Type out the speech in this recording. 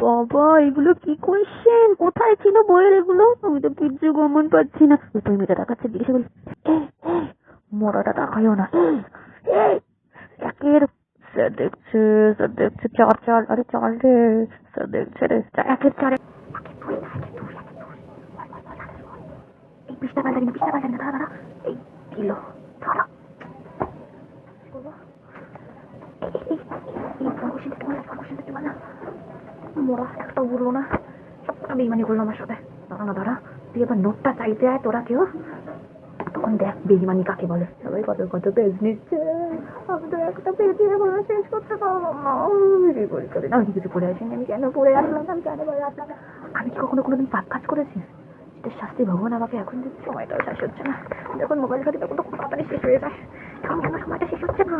বাবা, এগুলো কি কোয়েশ্চেন? কোথায় ছিল বইয়ের এগুলো? আমি তো কিচ্ছু গমন পাচ্ছি না। তুই মেয়েটা তাকাচ্ছে, জিজ্ঞেস বলি, মরাটা তাকাইও না। এই, একের স্যার দেখছে, স্যার দেখছে, চার চার, আরে চার রে, স্যার দেখছে রে, একের চারে। এই পৃষ্ঠা পাল্টাবি না, পৃষ্ঠা পাল্টাবি না, দাঁড়া দাঁড়া। এই দিল, দাঁড়া। এই ফর্মেশন দেখতে মোরা একটা বললো না, সবটা বেইমানি করলো আমার সাথে। দাঁড়া না দাঁড়া, তুই এবার নোটটা চাইতে আয় তোরা কেউ, তখন দেখ বেইমানি কাকে বলে। সবাই কত কত পেজ নিচ্ছে, আমি তো একটা পেজে শেষ করতে পারলাম না। আমি কিছু পড়ে আসিনি, আমি কেন পড়ে আসলাম, আমি কেন পড়ে আসলাম? আমি কি কখনো কোনোদিন পাপ কাজ করেছি? এটার শাস্তি ভগবান আমাকে এখন দিচ্ছে। সময়টাও শেষ হচ্ছে না, যখন মোবাইল ঘাটি তখন তো খুব তাড়াতাড়ি শেষ হয়ে যায়, এখন কেন সময়টা শেষ হচ্ছে না?